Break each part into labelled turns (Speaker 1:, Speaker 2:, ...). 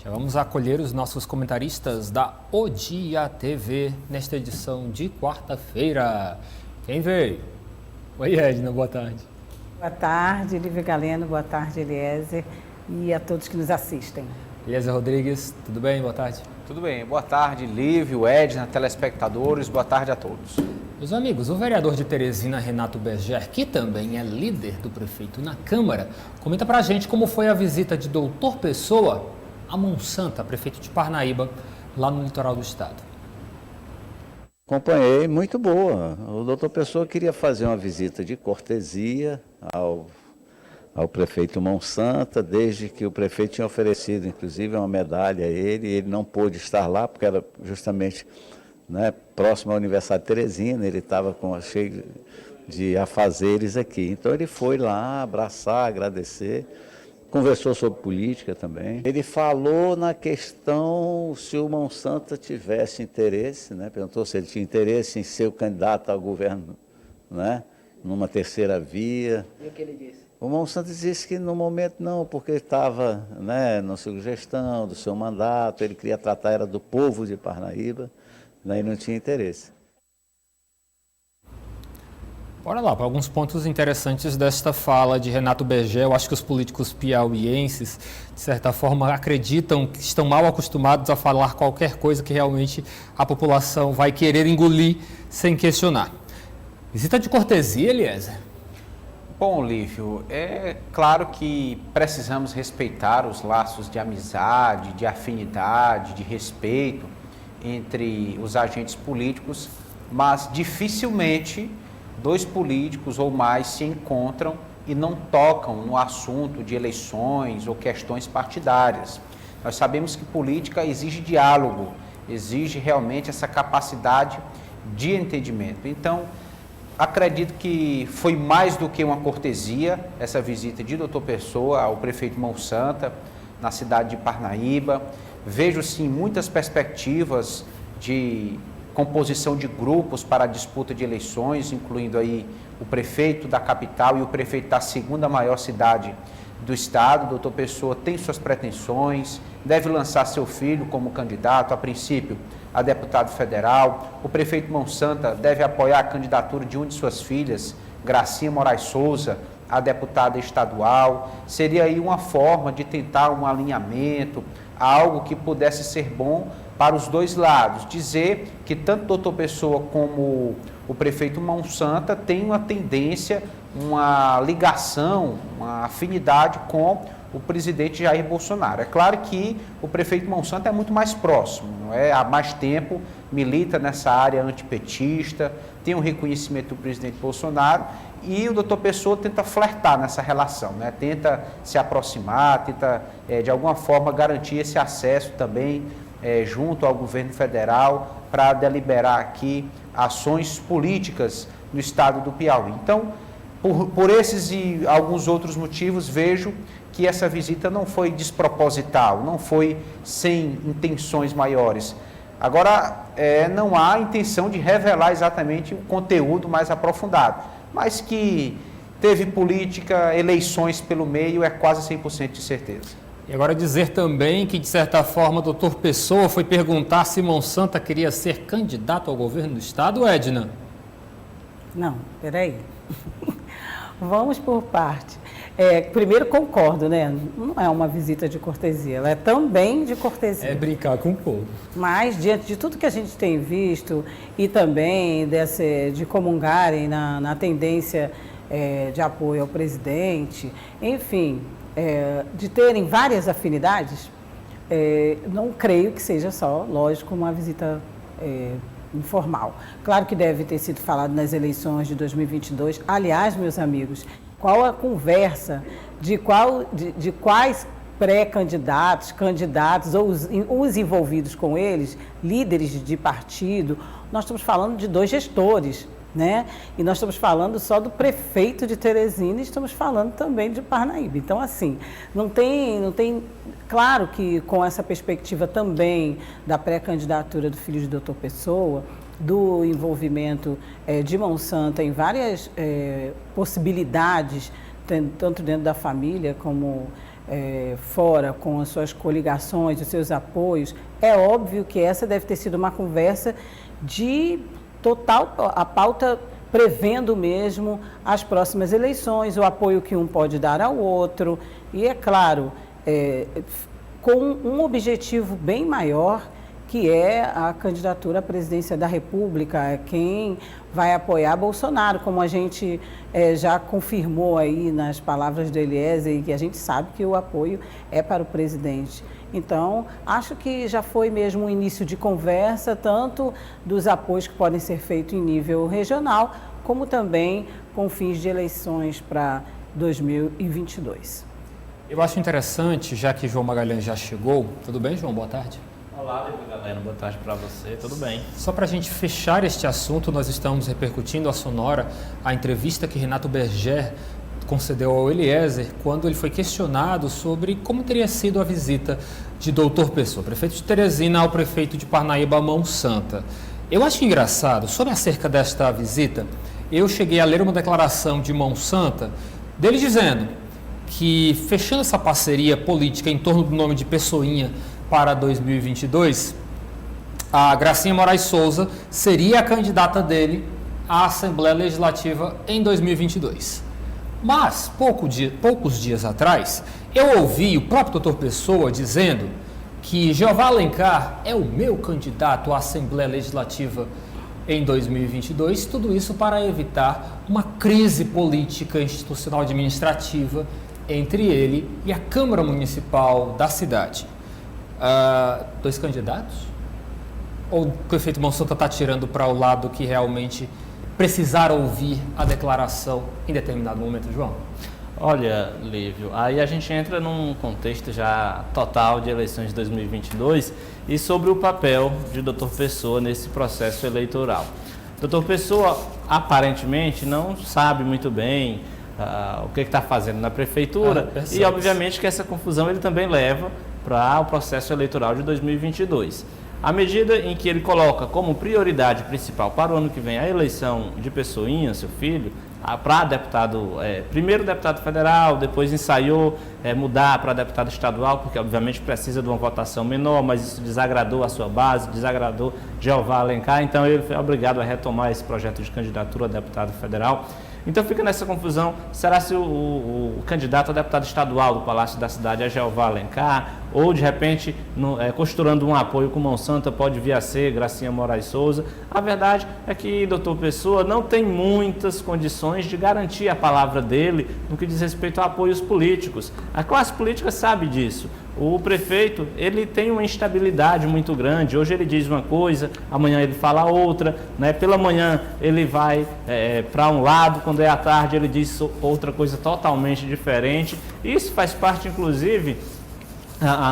Speaker 1: Já vamos acolher os nossos comentaristas da O Dia TV nesta edição de quarta-feira. Quem veio? Oi, Edna, boa tarde.
Speaker 2: Boa tarde, Lívia Galeno, boa tarde, Eliezer, e a todos que nos assistem.
Speaker 1: Eliezer Rodrigues, tudo bem? Boa tarde.
Speaker 3: Tudo bem, boa tarde, Lívio, Edna, telespectadores, boa tarde a todos.
Speaker 1: Meus amigos, o vereador de Teresina, Renato Berger, que também é líder do prefeito na Câmara, comenta pra gente como foi a visita de Doutor Pessoa a Monsanto, prefeito de Parnaíba, lá no litoral do estado.
Speaker 4: Acompanhei, muito boa. O doutor Pessoa queria fazer uma visita de cortesia ao prefeito Monsanto, desde que o prefeito tinha oferecido, inclusive, uma medalha a ele, e ele não pôde estar lá, porque era justamente próximo ao aniversário de Teresina, ele estava cheio de afazeres aqui. Então ele foi lá abraçar, agradecer, conversou sobre política também. Ele falou na questão se o Monsanto tivesse interesse, perguntou se ele tinha interesse em ser o candidato ao governo, numa terceira via.
Speaker 2: E o que ele disse?
Speaker 4: O Monsanto disse que no momento não, porque ele estava na sua gestão, do seu mandato, ele queria tratar era do povo de Parnaíba, e não tinha interesse.
Speaker 1: Bora lá, para alguns pontos interessantes desta fala de Renato Berger. Eu acho que os políticos piauienses, de certa forma, acreditam que estão mal acostumados a falar qualquer coisa que realmente a população vai querer engolir sem questionar. Visita de cortesia, Eliezer?
Speaker 3: Bom, Lívio, é claro que precisamos respeitar os laços de amizade, de afinidade, de respeito entre os agentes políticos, mas dificilmente dois políticos ou mais se encontram e não tocam no assunto de eleições ou questões partidárias. Nós sabemos que política exige diálogo, exige realmente essa capacidade de entendimento. Então, acredito que foi mais do que uma cortesia essa visita de Doutor Pessoa ao prefeito Monsanto, na cidade de Parnaíba. Vejo, sim, muitas perspectivas de composição de grupos para a disputa de eleições, incluindo aí o prefeito da capital e o prefeito da segunda maior cidade do estado. O doutor Pessoa tem suas pretensões, deve lançar seu filho como candidato, a princípio, a deputado federal. O prefeito Monsanto deve apoiar a candidatura de uma de suas filhas, Gracinha Moraes Souza, a deputada estadual. Seria aí uma forma de tentar um alinhamento, algo que pudesse ser bom para os dois lados. Dizer que tanto o doutor Pessoa como o prefeito Monsanto têm uma tendência, uma ligação, uma afinidade com o presidente Jair Bolsonaro. É claro que o prefeito Monsanto é muito mais próximo, há mais tempo, milita nessa área antipetista, tem um reconhecimento do presidente Bolsonaro, e o doutor Pessoa tenta flertar nessa relação, tenta se aproximar, tenta de alguma forma garantir esse acesso também junto ao governo federal para deliberar aqui ações políticas no estado do Piauí. Então, por esses e alguns outros motivos, vejo que essa visita não foi desproposital, não foi sem intenções maiores. Agora, não há intenção de revelar exatamente o conteúdo mais aprofundado, mas que teve política, eleições pelo meio, é quase 100% de certeza.
Speaker 1: E agora dizer também que, de certa forma, o doutor Pessoa foi perguntar se Monsanto queria ser candidato ao governo do estado, Edna?
Speaker 2: Não, peraí. Vamos por parte. Primeiro concordo, não é uma visita de cortesia, ela é também de cortesia.
Speaker 1: É brincar com o povo.
Speaker 2: Mas, diante de tudo que a gente tem visto e também de comungarem na tendência de apoio ao presidente, enfim, de terem várias afinidades, não creio que seja só, lógico, uma visita informal. Claro que deve ter sido falado nas eleições de 2022. Aliás, meus amigos, qual a conversa de quais pré-candidatos, candidatos ou os envolvidos com eles, líderes de partido? Nós estamos falando de dois gestores, E nós estamos falando só do prefeito de Teresina e estamos falando também de Parnaíba. Então, assim, não tem... Claro que com essa perspectiva também da pré-candidatura do filho de doutor Pessoa, do envolvimento de Monsanto em várias possibilidades, tanto dentro da família como fora com as suas coligações, os seus apoios, é óbvio que essa deve ter sido uma conversa de total, a pauta prevendo mesmo as próximas eleições, o apoio que um pode dar ao outro, e é claro, com um objetivo bem maior, que é a candidatura à presidência da República, quem vai apoiar Bolsonaro, como a gente já confirmou aí nas palavras do Eliezer, e que a gente sabe que o apoio é para o presidente. Então, acho que já foi mesmo um início de conversa, tanto dos apoios que podem ser feitos em nível regional, como também com fins de eleições para 2022.
Speaker 1: Eu acho interessante, já que João Magalhães já chegou. Tudo bem, João? Boa tarde.
Speaker 5: Olá, galera. Boa tarde para você. Tudo bem?
Speaker 1: Só para a gente fechar este assunto, nós estamos repercutindo a Sonora a entrevista que Renato Berger concedeu ao Eliezer quando ele foi questionado sobre como teria sido a visita de Doutor Pessoa, prefeito de Teresina, ao prefeito de Parnaíba, Mão Santa. Eu acho engraçado, sobre acerca desta visita, eu cheguei a ler uma declaração de Mão Santa dele dizendo que, fechando essa parceria política em torno do nome de Pessoinha para 2022, a Gracinha Moraes Souza seria a candidata dele à Assembleia Legislativa em 2022. Mas, poucos dias atrás, eu ouvi o próprio doutor Pessoa dizendo que Jeová Alencar é o meu candidato à Assembleia Legislativa em 2022, tudo isso para evitar uma crise política institucional administrativa entre ele e a Câmara Municipal da cidade. Dois candidatos? Ou o prefeito Mão Santa está tirando para o lado que realmente precisar ouvir a declaração em determinado momento, João?
Speaker 5: Olha, Lívio, aí a gente entra num contexto já total de eleições de 2022 e sobre o papel de Dr. Pessoa nesse processo eleitoral. Dr. Pessoa, aparentemente, não sabe muito bem o que está fazendo na prefeitura e, obviamente, que essa confusão ele também leva para o processo eleitoral de 2022. À medida em que ele coloca como prioridade principal para o ano que vem a eleição de Pessoinha, seu filho, para deputado, primeiro deputado federal, depois ensaiou mudar para deputado estadual, porque obviamente precisa de uma votação menor, mas isso desagradou a sua base, desagradou Jeová Alencar, então ele foi obrigado a retomar esse projeto de candidatura a deputado federal. Então fica nessa confusão, será se o candidato a deputado estadual do Palácio da Cidade é Jeová Alencar, ou de repente, costurando um apoio com Mão Santa, pode vir a ser Gracinha Moraes Souza. A verdade é que Dr. Pessoa não tem muitas condições de garantir a palavra dele no que diz respeito a apoios políticos. A classe política sabe disso. O prefeito, ele tem uma instabilidade muito grande. Hoje ele diz uma coisa, amanhã ele fala outra, né? Pela manhã ele vai para um lado, quando é à tarde ele diz outra coisa totalmente diferente. Isso faz parte, inclusive,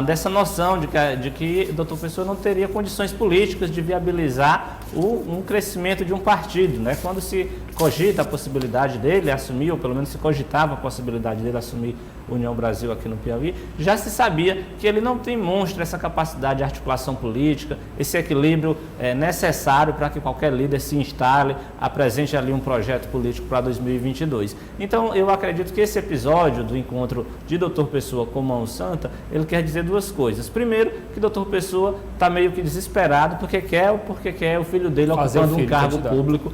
Speaker 5: dessa noção de que Dr. Pessoa não teria condições políticas de viabilizar um crescimento de um partido, né? Quando se cogita a possibilidade dele assumir, ou pelo menos se cogitava a possibilidade dele assumir União Brasil aqui no Piauí, já se sabia que ele não demonstra essa capacidade de articulação política, esse equilíbrio necessário para que qualquer líder se instale, apresente ali um projeto político para 2022. Então, eu acredito que esse episódio do encontro de Dr. Pessoa com Mão Santa, ele quer dizer duas coisas. Primeiro, que Dr. Pessoa está meio que desesperado porque quer o filho dele ocupando um cargo público,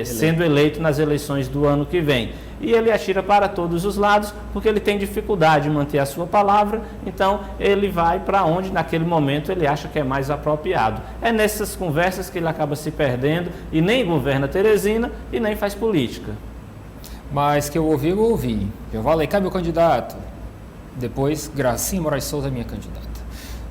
Speaker 5: sendo eleito nas eleições do ano que vem. E ele atira para todos os lados, porque ele tem dificuldade em manter a sua palavra, então ele vai para onde naquele momento ele acha que é mais apropriado. É nessas conversas que ele acaba se perdendo e nem governa Teresina e nem faz política.
Speaker 1: Mas que eu ouvi. Jeová Alencar é meu candidato. Depois, Gracinha Moraes Souza é minha candidata.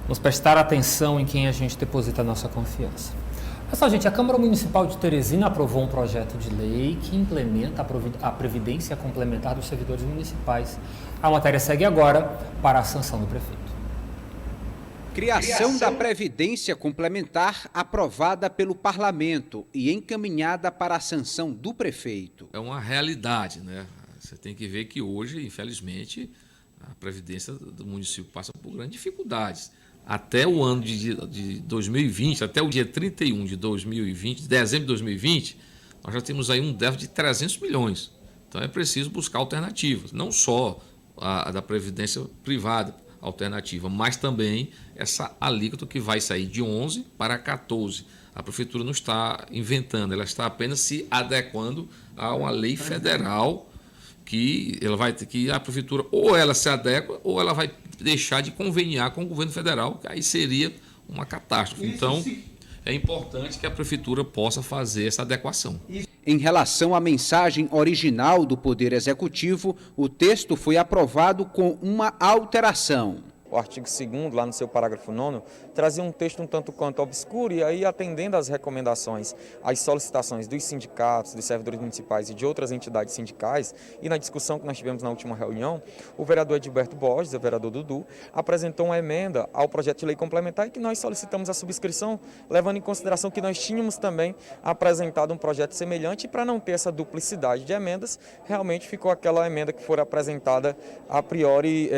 Speaker 1: Vamos prestar atenção em quem a gente deposita a nossa confiança. Pessoal, gente, a Câmara Municipal de Teresina aprovou um projeto de lei que implementa a Previdência Complementar dos Servidores Municipais. A matéria segue agora para a sanção do prefeito.
Speaker 6: Criação da Previdência Complementar aprovada pelo Parlamento e encaminhada para a sanção do prefeito.
Speaker 7: É uma realidade, né? Você tem que ver que hoje, infelizmente, a Previdência do município passa por grandes dificuldades. Até o ano de 2020, até o dia 31 de 2020, dezembro de 2020, nós já temos aí um déficit de 300 milhões. Então é preciso buscar alternativas, não só da previdência privada alternativa, mas também essa alíquota que vai sair de 11 para 14. A prefeitura não está inventando, ela está apenas se adequando a uma lei federal que ela vai ter que a prefeitura ou ela se adequa ou ela vai deixar de conveniar com o governo federal, que aí seria uma catástrofe. Então, é importante que a prefeitura possa fazer essa adequação.
Speaker 6: Em relação à mensagem original do Poder Executivo, o texto foi aprovado com uma alteração.
Speaker 8: O artigo 2º, lá no seu parágrafo 9º, trazia um texto um tanto quanto obscuro e aí, atendendo às recomendações, às solicitações dos sindicatos, dos servidores municipais e de outras entidades sindicais, e na discussão que nós tivemos na última reunião, o vereador Edilberto Borges, o vereador Dudu, apresentou uma emenda ao projeto de lei complementar e que nós solicitamos a subscrição, levando em consideração que nós tínhamos também apresentado um projeto semelhante e para não ter essa duplicidade de emendas, realmente ficou aquela emenda que foi apresentada a priori,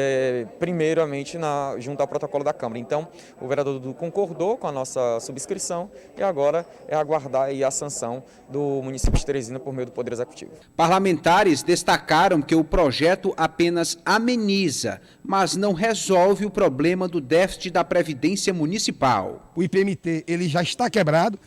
Speaker 8: primeiramente, junto ao protocolo da Câmara. Então, o vereador Dudu concordou com a nossa subscrição e agora é aguardar aí a sanção do município de Teresina por meio do Poder Executivo.
Speaker 6: Parlamentares destacaram que o projeto apenas ameniza, mas não resolve o problema do déficit da Previdência Municipal.
Speaker 9: O IPMT ele já está quebrado.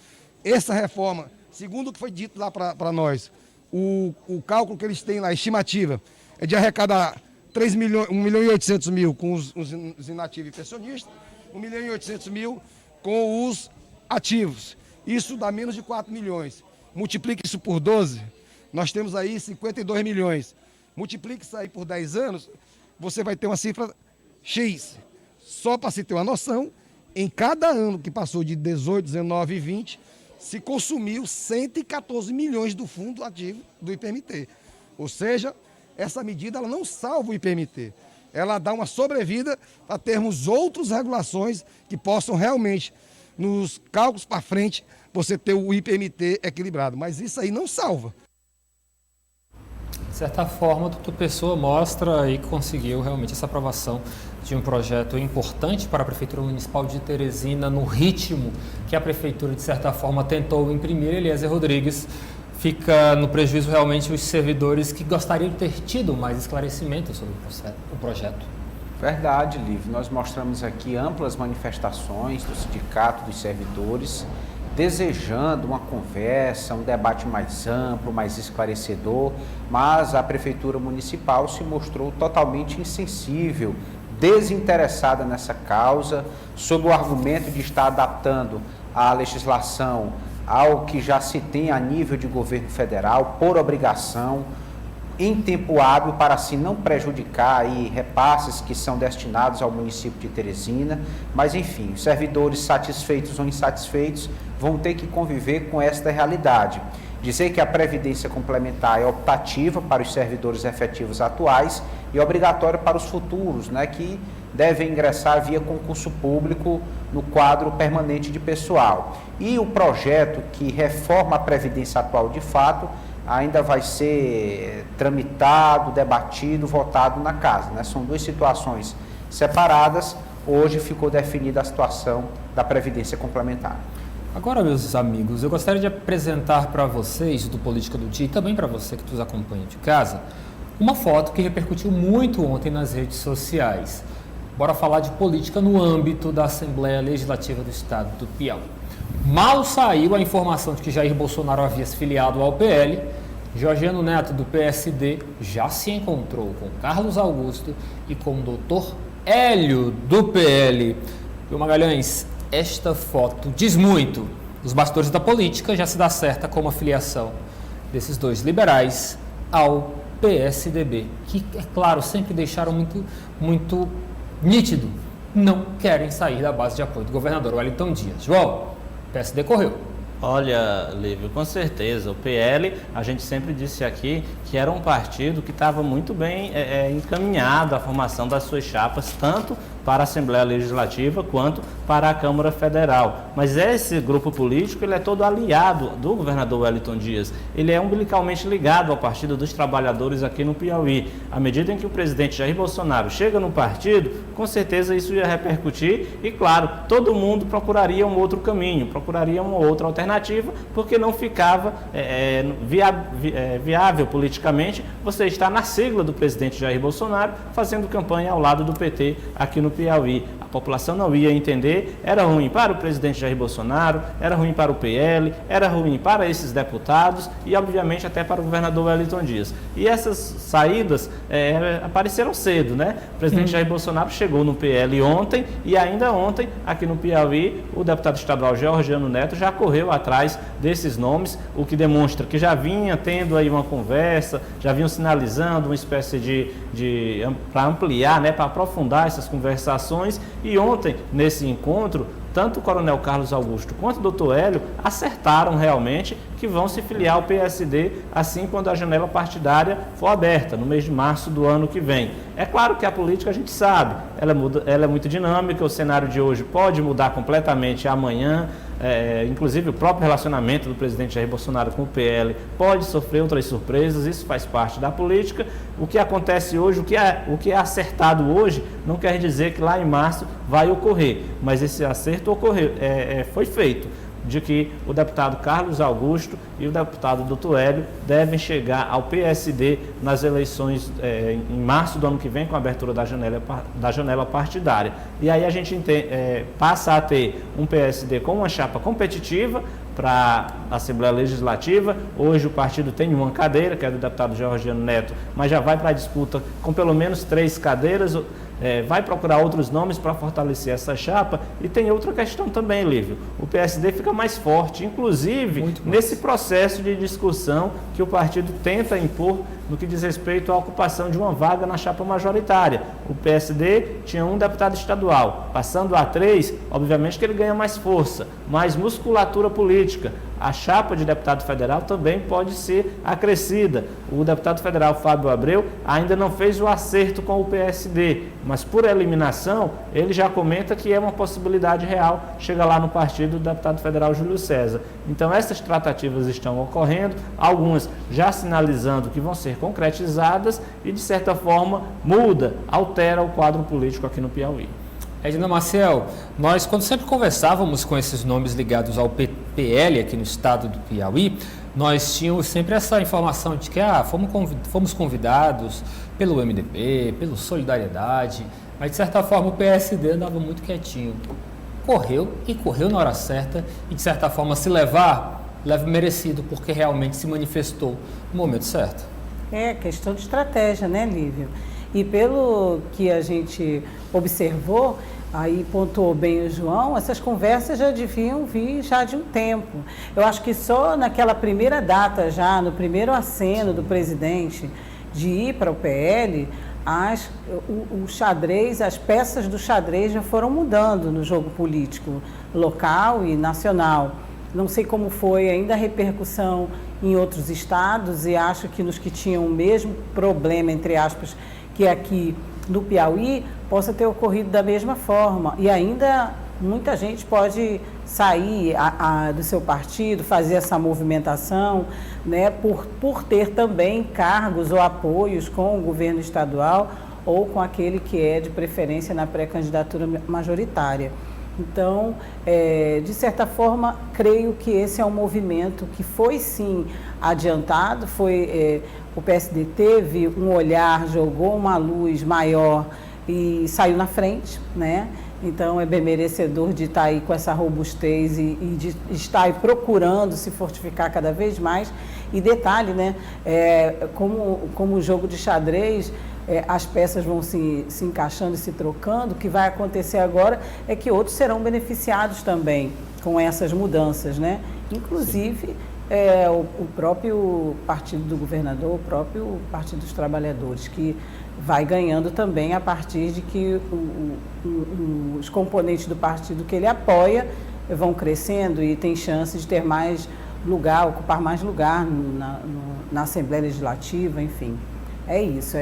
Speaker 9: Essa reforma, segundo o que foi dito lá para nós, o cálculo que eles têm lá, a estimativa, é de arrecadar 1.800.000 com os inativos e pensionistas, 1.800.000 com os ativos. Isso dá menos de 4 milhões. Multiplique isso por 12, nós temos aí 52 milhões. Multiplique isso aí por 10 anos, você vai ter uma cifra X. Só para se ter uma noção, em cada ano que passou de 18, 19 e 20, se consumiu 114 milhões do fundo ativo do IPMT. Ou seja, essa medida ela não salva o IPMT, ela dá uma sobrevida para termos outras regulações que possam realmente, nos cálculos para frente, você ter o IPMT equilibrado, mas isso aí não salva.
Speaker 1: De certa forma, o doutor Pessoa mostra aí que conseguiu realmente essa aprovação de um projeto importante para a Prefeitura Municipal de Teresina, no ritmo que a Prefeitura, de certa forma, tentou imprimir. Eliezer Rodrigues, fica no prejuízo realmente os servidores que gostariam de ter tido mais esclarecimento sobre o projeto.
Speaker 3: Verdade, Lívio. Nós mostramos aqui amplas manifestações do Sindicato dos Servidores desejando uma conversa, um debate mais amplo, mais esclarecedor, mas a Prefeitura Municipal se mostrou totalmente insensível, desinteressada nessa causa, sob o argumento de estar adaptando a legislação ao que já se tem a nível de governo federal, por obrigação, em tempo hábil, para assim não prejudicar aí repasses que são destinados ao município de Teresina. Mas, enfim, os servidores satisfeitos ou insatisfeitos vão ter que conviver com esta realidade. Dizer que a Previdência Complementar é optativa para os servidores efetivos atuais e obrigatória para os futuros, né, que devem ingressar via concurso público no quadro permanente de pessoal. E o projeto que reforma a Previdência atual de fato ainda vai ser tramitado, debatido, votado na casa, né? São duas situações separadas. Hoje ficou definida a situação da Previdência Complementar.
Speaker 1: Agora, meus amigos, eu gostaria de apresentar para vocês, do Política do Dia, e também para você que nos acompanha de casa, uma foto que repercutiu muito ontem nas redes sociais. Bora falar de política no âmbito da Assembleia Legislativa do Estado do Piauí. Mal saiu a informação de que Jair Bolsonaro havia se filiado ao PL, Georgiano Neto, do PSD, já se encontrou com Carlos Augusto e com o doutor Hélio, do PL. Viu, Magalhães? Esta foto diz muito. Os bastidores da política já se dá certa como a filiação desses dois liberais ao PSDB, que, é claro, sempre deixaram muito nítido, não querem sair da base de apoio do governador Wellington Dias. João, o PSD correu.
Speaker 5: Olha, Lívio, com certeza, o PL, a gente sempre disse aqui que era um partido que estava muito bem encaminhado à formação das suas chapas, tanto para a Assembleia Legislativa quanto para a Câmara Federal. Mas esse grupo político ele é todo aliado do governador Wellington Dias. Ele é umbilicalmente ligado ao Partido dos Trabalhadores aqui no Piauí. À medida em que o presidente Jair Bolsonaro chega no partido, com certeza isso ia repercutir e, claro, todo mundo procuraria um outro caminho, procuraria uma outra alternativa, porque não ficava viável politicamente você estar na sigla do presidente Jair Bolsonaro fazendo campanha ao lado do PT aqui no Piauí. A população não ia entender, era ruim para o presidente Jair Bolsonaro, era ruim para o PL, era ruim para esses deputados e, obviamente, até para o governador Wellington Dias. E essas saídas apareceram cedo, né? O presidente Jair Bolsonaro chegou no PL ontem e ainda ontem, aqui no Piauí, o deputado estadual Georgiano Neto já correu atrás desses nomes, o que demonstra que já vinha tendo aí uma conversa, já vinham sinalizando uma espécie para ampliar, né, para aprofundar essas conversações. E ontem, nesse encontro, tanto o Coronel Carlos Augusto quanto o doutor Hélio acertaram realmente que vão se filiar ao PSD assim quando a janela partidária for aberta, no mês de março do ano que vem. É claro que a política a gente sabe, ela é muito dinâmica, o cenário de hoje pode mudar completamente amanhã, inclusive o próprio relacionamento do presidente Jair Bolsonaro com o PL pode sofrer outras surpresas, isso faz parte da política. O que acontece hoje, o que é acertado hoje, não quer dizer que lá em março vai ocorrer, mas esse acerto ocorreu, foi feito, de que o deputado Carlos Augusto e o deputado doutor Hélio devem chegar ao PSD nas eleições em março do ano que vem, com a abertura da janela partidária. E aí a gente passa a ter um PSD com uma chapa competitiva para a Assembleia Legislativa. Hoje o partido tem uma cadeira, que é do deputado Georgiano Neto, mas já vai para a disputa com pelo menos 3 cadeiras, vai procurar outros nomes para fortalecer essa chapa. E tem outra questão também, Lívio. O PSD fica mais forte, inclusive nesse processo de discussão que o partido tenta impor no que diz respeito à ocupação de uma vaga na chapa majoritária. O PSD tinha um deputado estadual, passando a 3, obviamente que ele ganha mais força, mais musculatura política. A chapa de deputado federal também pode ser acrescida. O deputado federal Fábio Abreu ainda não fez o acerto com o PSD, mas por eliminação ele já comenta que é uma possibilidade real chegar lá no partido do deputado federal Júlio César. Então essas tratativas estão ocorrendo, algumas já sinalizando que vão ser concretizadas e de certa forma altera o quadro político aqui no Piauí.
Speaker 1: Edna Maciel, nós quando sempre conversávamos com esses nomes ligados ao PL aqui no estado do Piauí, nós tínhamos sempre essa informação de que fomos convidados pelo MDB, pelo Solidariedade, mas de certa forma o PSD andava muito quietinho. Correu na hora certa e de certa forma se leva merecido, porque realmente se manifestou no momento certo.
Speaker 2: É questão de estratégia, né, Lívio? E pelo que a gente observou, aí pontuou bem o João, essas conversas já deviam vir já de um tempo. Eu acho que só naquela primeira data, já no primeiro aceno do presidente de ir para o PL, o xadrez, as peças do xadrez já foram mudando no jogo político local e nacional. Não sei como foi ainda a repercussão em outros estados e acho que nos que tinham o mesmo problema, entre aspas, que aqui no Piauí, possa ter ocorrido da mesma forma. E ainda muita gente pode sair do seu partido, fazer essa movimentação, né, por ter também cargos ou apoios com o governo estadual ou com aquele que é de preferência na pré-candidatura majoritária. Então, de certa forma, creio que esse é um movimento que foi sim adiantado, o PSD teve um olhar, jogou uma luz maior e saiu na frente, né? Então é bem merecedor de estar aí com essa robustez e de estar aí procurando se fortificar cada vez mais. E detalhe, né? Como o jogo de xadrez, as peças vão se encaixando e se trocando, o que vai acontecer agora é que outros serão beneficiados também com essas mudanças, né? Inclusive o próprio partido do governador, o próprio Partido dos Trabalhadores, que vai ganhando também a partir de que os componentes do partido que ele apoia vão crescendo e tem chance de ter mais lugar, ocupar mais lugar na Assembleia Legislativa, enfim. É isso,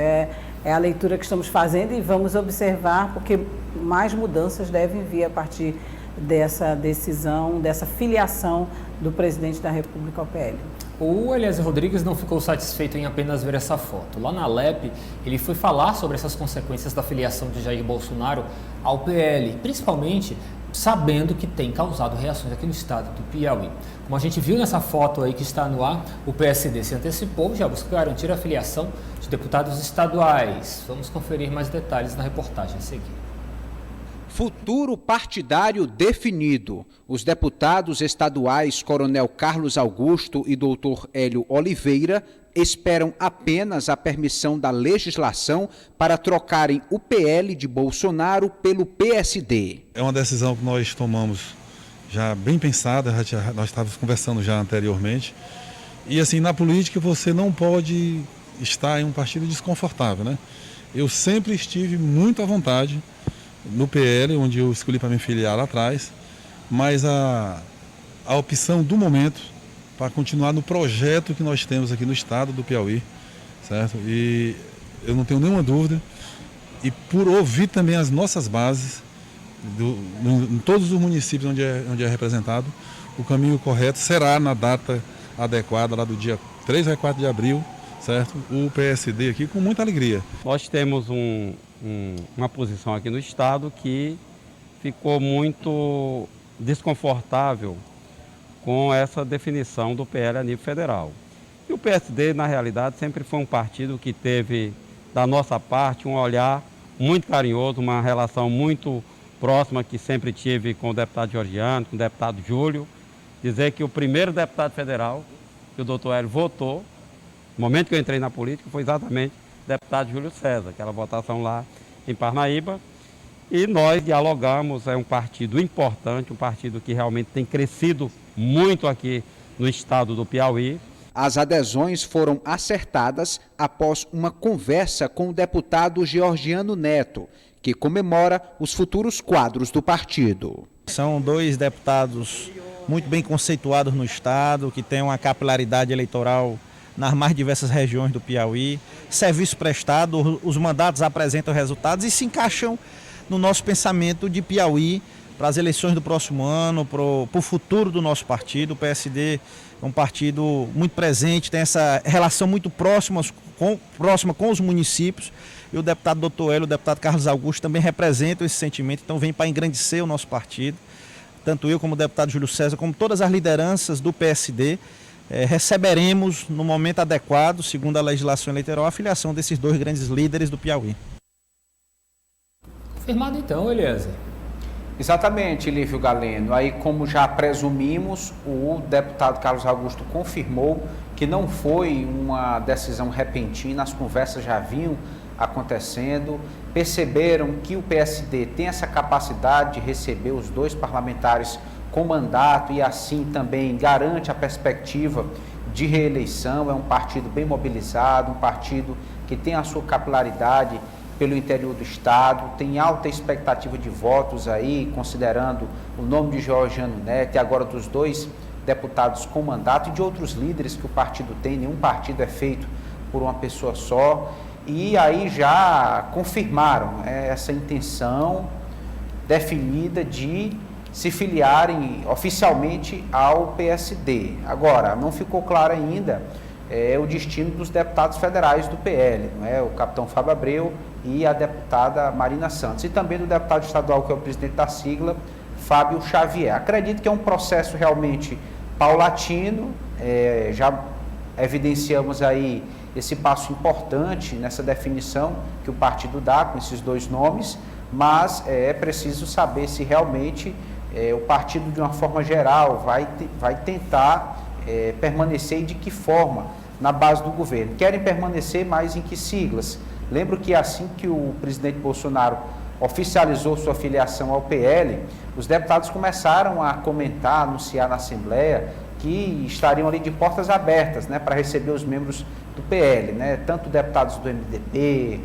Speaker 2: É a leitura que estamos fazendo e vamos observar, porque mais mudanças devem vir a partir dessa decisão, dessa filiação do presidente da República ao PL.
Speaker 1: O Eliezer Rodrigues não ficou satisfeito em apenas ver essa foto. Lá na Alep, ele foi falar sobre essas consequências da filiação de Jair Bolsonaro ao PL, principalmente sabendo que tem causado reações aqui no estado do Piauí. Como a gente viu nessa foto aí que está no ar, o PSD se antecipou e já busca garantir a filiação de deputados estaduais. Vamos conferir mais detalhes na reportagem a seguir.
Speaker 6: Futuro partidário definido. Os deputados estaduais Coronel Carlos Augusto e Dr. Hélio Oliveira esperam apenas a permissão da legislação para trocarem o PL de Bolsonaro pelo PSD.
Speaker 10: É uma decisão que nós tomamos já bem pensada, nós estávamos conversando já anteriormente. E assim, na política você não pode estar em um partido desconfortável, né? Eu sempre estive muito à vontade no PL, onde eu escolhi para me filiar lá atrás, mas a opção do momento para continuar no projeto que nós temos aqui no estado do Piauí, certo? E eu não tenho nenhuma dúvida, e por ouvir também as nossas bases, em todos os municípios onde é representado, o caminho correto será na data adequada, lá do dia 3 a 4 de abril, certo? O PSD aqui com muita alegria.
Speaker 11: Nós temos uma posição aqui no estado que ficou muito desconfortável com essa definição do PL a nível federal. E o PSD, na realidade, sempre foi um partido que teve, da nossa parte, um olhar muito carinhoso, uma relação muito próxima que sempre tive com o deputado Georgiano, com o deputado Júlio. Dizer que o primeiro deputado federal que o doutor Hélio votou, no momento que eu entrei na política, foi exatamente o deputado Júlio César, aquela votação lá em Parnaíba. E nós dialogamos, é um partido importante, um partido que realmente tem crescido muito aqui no estado do Piauí.
Speaker 6: As adesões foram acertadas após uma conversa com o deputado Georgiano Neto, que comemora os futuros quadros do partido.
Speaker 12: São dois deputados muito bem conceituados no estado, que têm uma capilaridade eleitoral nas mais diversas regiões do Piauí. Serviço prestado, os mandatos apresentam resultados e se encaixam no nosso pensamento de Piauí para as eleições do próximo ano, para o futuro do nosso partido. O PSD é um partido muito presente, tem essa relação muito próxima com os municípios. E o deputado Dr. Hélio, o deputado Carlos Augusto também representam esse sentimento, então vem para engrandecer o nosso partido. Tanto eu como o deputado Júlio César, como todas as lideranças do PSD, receberemos no momento adequado, segundo a legislação eleitoral, a filiação desses dois grandes líderes do Piauí.
Speaker 1: Confirmado então, Eliezer.
Speaker 3: Exatamente, Lívio Galeno. Aí, como já presumimos, o deputado Carlos Augusto confirmou que não foi uma decisão repentina, as conversas já vinham acontecendo, perceberam que o PSD tem essa capacidade de receber os dois parlamentares com mandato e assim também garante a perspectiva de reeleição. É um partido bem mobilizado, um partido que tem a sua capilaridade pelo interior do estado, tem alta expectativa de votos aí, considerando o nome de Georgiano Neto e agora dos dois deputados com mandato e de outros líderes que o partido tem. Nenhum partido é feito por uma pessoa só. E aí já confirmaram essa intenção definida de se filiarem oficialmente ao PSD. Agora, não ficou claro ainda o destino dos deputados federais do PL, não é? O capitão Fábio Abreu e a deputada Marina Santos, e também do deputado estadual, que é o presidente da sigla, Fábio Xavier. Acredito que é um processo realmente paulatino, já evidenciamos aí esse passo importante nessa definição que o partido dá com esses dois nomes, mas é preciso saber se realmente o partido, de uma forma geral, vai tentar permanecer e de que forma na base do governo. Querem permanecer, mas em que siglas? Lembro que assim que o presidente Bolsonaro oficializou sua filiação ao PL, os deputados começaram a comentar, anunciar na Assembleia que estariam ali de portas abertas, né, para receber os membros do PL, né, tanto deputados do MDB,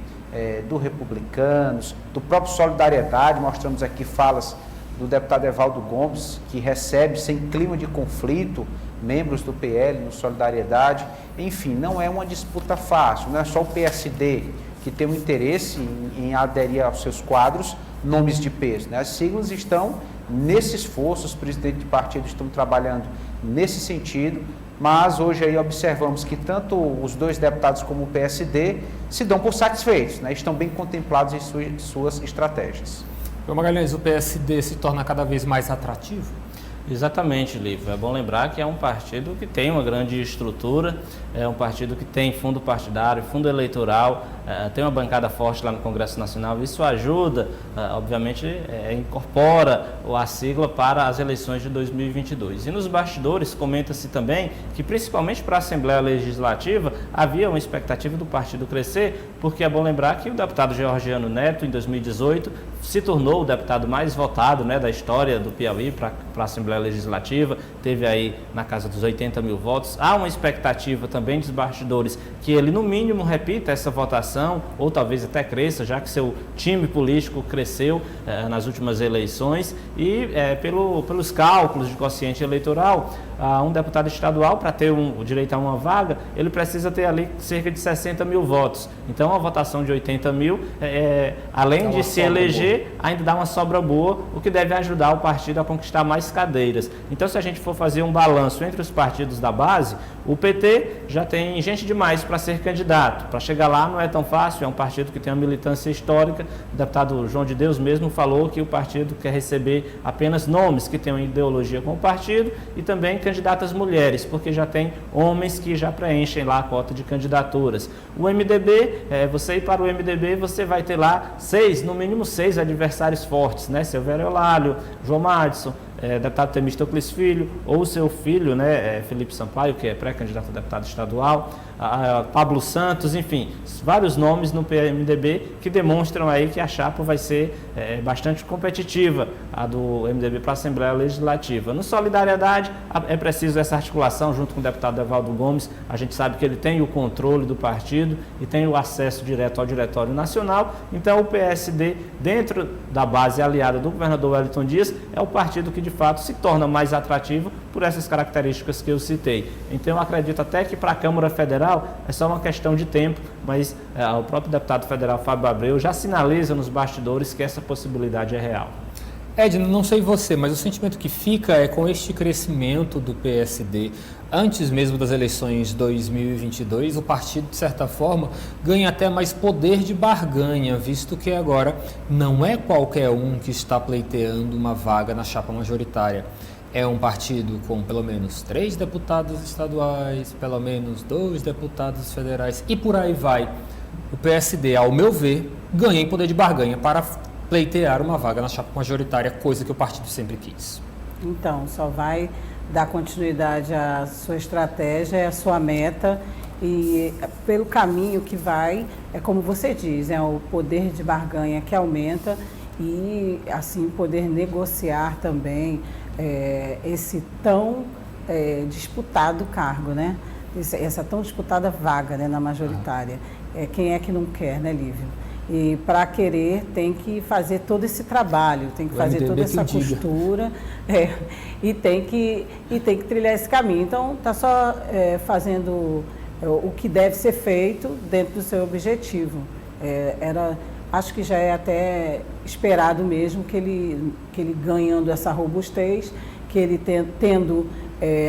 Speaker 3: do Republicanos, do próprio Solidariedade. Mostramos aqui falas do deputado Evaldo Gomes, que recebe sem clima de conflito membros do PL no Solidariedade. Enfim, não é uma disputa fácil, não é só o PSD que tem um interesse em aderir aos seus quadros nomes de peso, né? As siglas estão nesse esforço, os presidentes de partido estão trabalhando nesse sentido, mas hoje aí observamos que tanto os dois deputados como o PSD se dão por satisfeitos, né? Estão bem contemplados em suas estratégias.
Speaker 1: Magalhães, o PSD se torna cada vez mais atrativo?
Speaker 5: Exatamente, Lívio. É bom lembrar que é um partido que tem uma grande estrutura, é um partido que tem fundo partidário, fundo eleitoral, tem uma bancada forte lá no Congresso Nacional. Isso ajuda, obviamente, incorpora a sigla para as eleições de 2022. E nos bastidores, comenta-se também que, principalmente para a Assembleia Legislativa, havia uma expectativa do partido crescer, porque é bom lembrar que o deputado Georgiano Neto, em 2018, se tornou o deputado mais votado, né, da história do Piauí para a Assembleia Legislativa, teve aí na casa dos 80 mil votos. Há uma expectativa também dos bastidores que ele, no mínimo, repita essa votação, ou talvez até cresça, já que seu time político cresceu nas últimas eleições. E pelos cálculos de quociente eleitoral, um deputado estadual, para ter o direito a uma vaga, ele precisa ter ali cerca de 60 mil votos. Então, a votação de 80 mil, além de se eleger, ainda dá uma sobra boa, o que deve ajudar o partido a conquistar mais cadeiras. Então, se a gente for fazer um balanço entre os partidos da base, o PT já tem gente demais para ser candidato. Para chegar lá não é tão fácil, é um partido que tem uma militância histórica. O deputado João de Deus mesmo falou que o partido quer receber apenas nomes que tenham ideologia com o partido e também candidatas mulheres, porque já tem homens que já preenchem lá a cota de candidaturas. O MDB, você ir para o MDB, você vai ter lá no mínimo seis adversários fortes, né? Silvério Eulálio, João Madison, deputado Temístocles Filho, ou seu filho, né, Felipe Sampaio, que é pré-candidato a deputado estadual, Pablo Santos, enfim, vários nomes no PMDB que demonstram aí que a chapa vai ser bastante competitiva, a do MDB para a Assembleia Legislativa. No Solidariedade, é preciso essa articulação junto com o deputado Evaldo Gomes. A gente sabe que ele tem o controle do partido e tem o acesso direto ao Diretório Nacional. Então, o PSD, dentro da base aliada do governador Wellington Dias, é o partido que de fato se torna mais atrativo por essas características que eu citei. Então, eu acredito até que para a Câmara Federal é só uma questão de tempo, mas o próprio deputado federal Fábio Abreu já sinaliza nos bastidores que essa possibilidade é real.
Speaker 1: Edna, não sei você, mas o sentimento que fica é com este crescimento do PSD, antes mesmo das eleições de 2022, o partido, de certa forma, ganha até mais poder de barganha, visto que agora não é qualquer um que está pleiteando uma vaga na chapa majoritária. É um partido com pelo menos 3 deputados estaduais, pelo menos 2 deputados federais e por aí vai. O PSD, ao meu ver, ganha em poder de barganha para pleitear uma vaga na chapa majoritária, coisa que o partido sempre quis.
Speaker 2: Então, só vai dar continuidade à sua estratégia, à sua meta, e pelo caminho que vai, é como você diz, é o poder de barganha que aumenta e, assim, poder negociar também esse tão disputado cargo, né? Essa tão disputada vaga, né, na majoritária. Quem é que não quer, né, Lívio? E para querer tem que fazer todo esse trabalho, tem que fazer toda essa costura e tem que trilhar esse caminho. Então, está só fazendo o que deve ser feito dentro do seu objetivo. Acho que já é até esperado mesmo que ele ganhando essa robustez, que ele tendo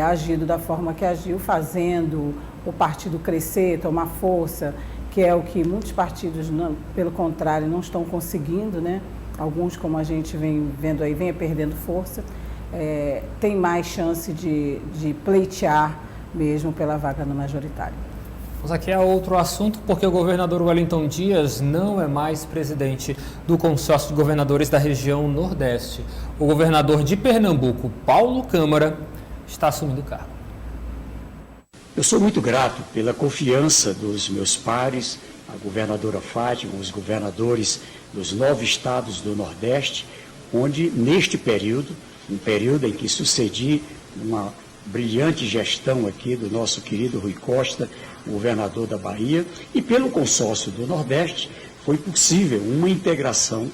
Speaker 2: agido da forma que agiu, fazendo o partido crescer, tomar força, que é o que muitos partidos, pelo contrário, não estão conseguindo, né? Alguns, como a gente vem vendo aí, vem perdendo força, tem mais chance de pleitear mesmo pela vaga no majoritário.
Speaker 1: Mas aqui é outro assunto, porque o governador Wellington Dias não é mais presidente do consórcio de governadores da região Nordeste. O governador de Pernambuco, Paulo Câmara, está assumindo o cargo.
Speaker 13: Eu sou muito grato pela confiança dos meus pares, a governadora Fátima, os governadores dos 9 estados do Nordeste, onde neste período, um período em que sucedi uma brilhante gestão aqui do nosso querido Rui Costa, governador da Bahia, e pelo consórcio do Nordeste foi possível uma integração,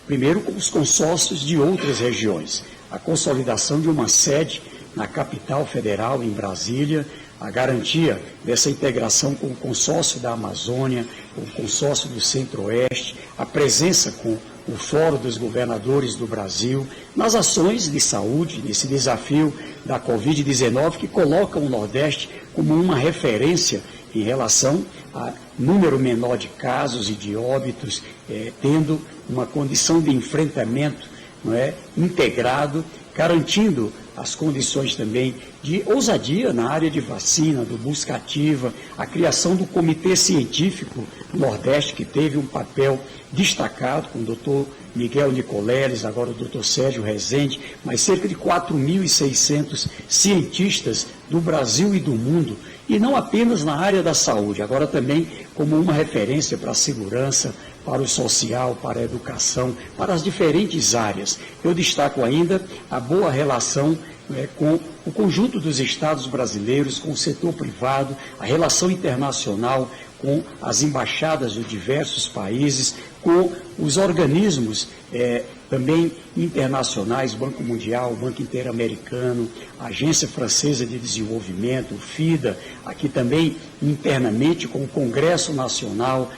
Speaker 13: primeiro com os consórcios de outras regiões, a consolidação de uma sede na capital federal, em Brasília, a garantia dessa integração com o consórcio da Amazônia, com o consórcio do Centro-Oeste, a presença com o Fórum dos Governadores do Brasil, nas ações de saúde, nesse desafio da Covid-19, que coloca o Nordeste como uma referência em relação a número menor de casos e de óbitos, tendo uma condição de enfrentamento, não é, integrado, garantindo as condições também de ousadia na área de vacina, do busca ativa, a criação do Comitê Científico Nordeste, que teve um papel destacado com o doutor Miguel Nicoleles, agora o doutor Sérgio Rezende, mas cerca de 4.600 cientistas do Brasil e do mundo, e não apenas na área da saúde, agora também como uma referência para a segurança, para o social, para a educação, para as diferentes áreas. Eu destaco ainda a boa relação com o conjunto dos estados brasileiros, com o setor privado, a relação internacional com as embaixadas de diversos países, com os organismos também internacionais, Banco Mundial, Banco Interamericano, a Agência Francesa de Desenvolvimento, o FIDA, aqui também internamente com o Congresso Nacional,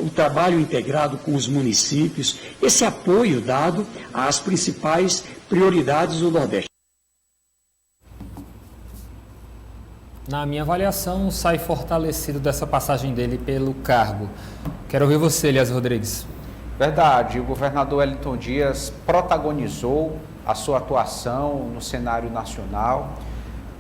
Speaker 13: o trabalho integrado com os municípios, esse apoio dado às principais prioridades do Nordeste.
Speaker 1: Na minha avaliação, sai fortalecido dessa passagem dele pelo cargo. Quero ouvir você, Elias Rodrigues.
Speaker 3: Verdade, o governador Wellington Dias protagonizou a sua atuação no cenário nacional.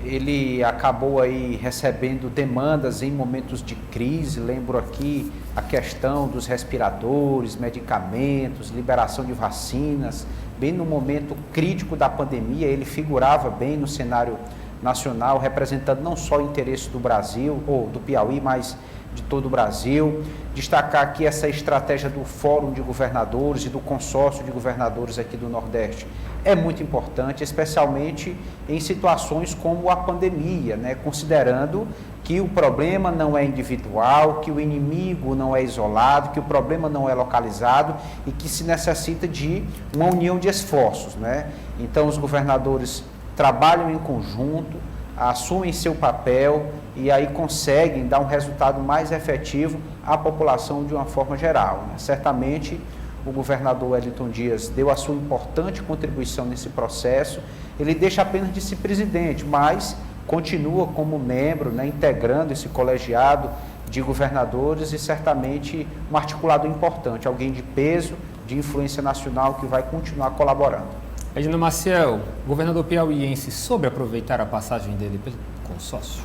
Speaker 3: Ele acabou aí recebendo demandas em momentos de crise. Lembro aqui a questão dos respiradores, medicamentos, liberação de vacinas. Bem no momento crítico da pandemia, ele figurava bem no cenário nacional, representando não só o interesse do Brasil, ou do Piauí, mas de todo o Brasil. Destacar aqui essa estratégia do Fórum de Governadores e do Consórcio de Governadores aqui do Nordeste. É muito importante, especialmente em situações como a pandemia, né? Considerando que o problema não é individual, que o inimigo não é isolado, que o problema não é localizado e que se necessita de uma união de esforços, né? Então, os governadores trabalham em conjunto, assumem seu papel e aí conseguem dar um resultado mais efetivo à população de uma forma geral, né? Certamente, o governador Wellington Dias deu a sua importante contribuição nesse processo. Ele deixa apenas de ser presidente, mas continua como membro, né, integrando esse colegiado de governadores e certamente um articulador importante, alguém de peso, de influência nacional que vai continuar colaborando.
Speaker 1: Edna Maciel, governador piauiense, soube aproveitar a passagem dele pelo consórcio?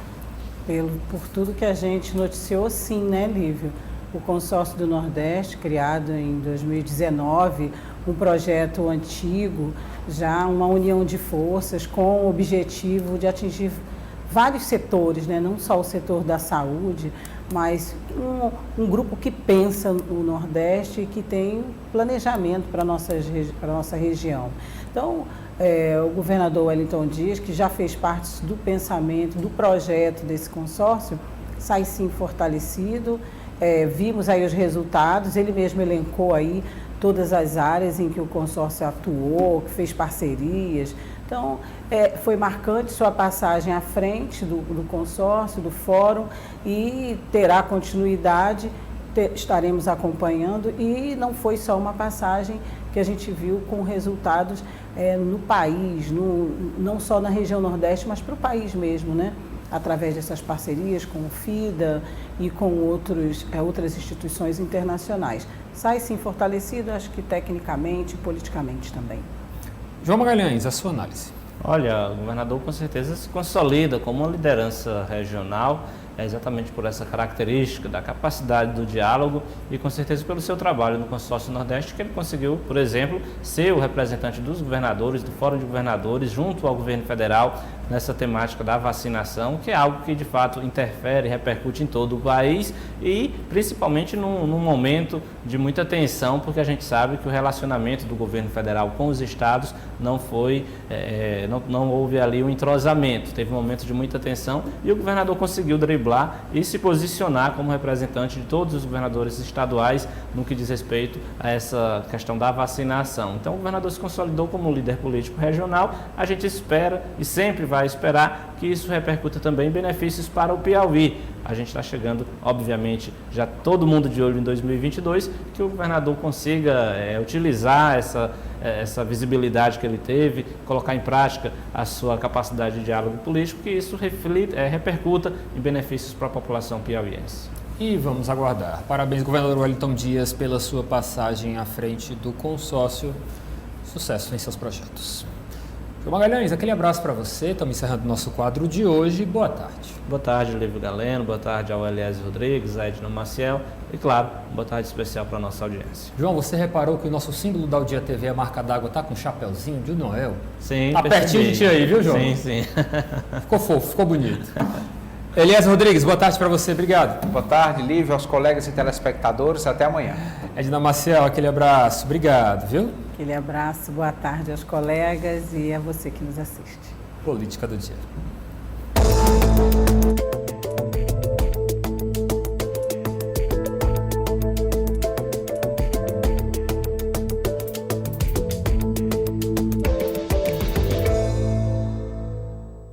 Speaker 2: Por tudo que a gente noticiou, sim, né, Lívio? O Consórcio do Nordeste, criado em 2019, um projeto antigo, já uma união de forças com o objetivo de atingir vários setores, né? Não só o setor da saúde, mas um grupo que pensa no Nordeste e que tem planejamento para a nossa região. Então, o governador Wellington Dias, que já fez parte do pensamento, do projeto desse consórcio, sai sim fortalecido. Vimos aí os resultados, ele mesmo elencou aí todas as áreas em que o consórcio atuou, que fez parcerias. Então, foi marcante sua passagem à frente do consórcio, do fórum, e terá continuidade, estaremos acompanhando, e não foi só uma passagem que a gente viu com resultados no país, não só na região Nordeste, mas para o país mesmo, né? Através dessas parcerias com o FIDA e com outras instituições internacionais. Sai sim fortalecido, acho que tecnicamente e politicamente também.
Speaker 1: João Magalhães, a sua análise.
Speaker 5: Olha, o governador com certeza se consolida como uma liderança regional, exatamente por essa característica da capacidade do diálogo e com certeza pelo seu trabalho no Consórcio Nordeste, que ele conseguiu, por exemplo, ser o representante dos governadores, do Fórum de Governadores, junto ao governo federal, nessa temática da vacinação, que é algo que de fato interfere, repercute em todo o país e principalmente num momento de muita tensão, porque a gente sabe que o relacionamento do governo federal com os estados não foi, não houve ali um entrosamento, teve um momento de muita tensão e o governador conseguiu driblar driblar e se posicionar como representante de todos os governadores estaduais no que diz respeito a essa questão da vacinação. Então, o governador se consolidou como líder político regional. A gente espera e sempre vai esperar que isso repercuta também em benefícios para o Piauí. A gente está chegando, obviamente, já todo mundo de olho em 2022, que o governador consiga utilizar essa visibilidade que ele teve, colocar em prática a sua capacidade de diálogo político, que isso repercuta em benefícios para a população piauiense.
Speaker 1: E vamos aguardar. Parabéns, governador Wellington Dias, pela sua passagem à frente do consórcio. Sucesso em seus projetos. João Magalhães, aquele abraço para você. Estamos encerrando o nosso quadro de hoje. Boa tarde.
Speaker 5: Boa tarde, Lívio Galeno. Boa tarde ao Eliésio Rodrigues, a Edna Maciel. E, claro, boa tarde especial para a nossa audiência.
Speaker 1: João, você reparou que o nosso símbolo da Dia TV, a marca d'água, está com um chapeuzinho de Noel?
Speaker 5: Sim,
Speaker 1: tá pertinho de ti aí, viu, João?
Speaker 5: Sim, sim.
Speaker 1: Ficou fofo, ficou bonito. Eliésio Rodrigues, boa tarde para você. Obrigado.
Speaker 3: Boa tarde, Lívio, aos colegas e telespectadores. Até amanhã.
Speaker 1: Edna Maciel, aquele abraço. Obrigado, viu?
Speaker 2: Aquele abraço, boa tarde aos colegas e a você que nos assiste.
Speaker 1: Política do Dia.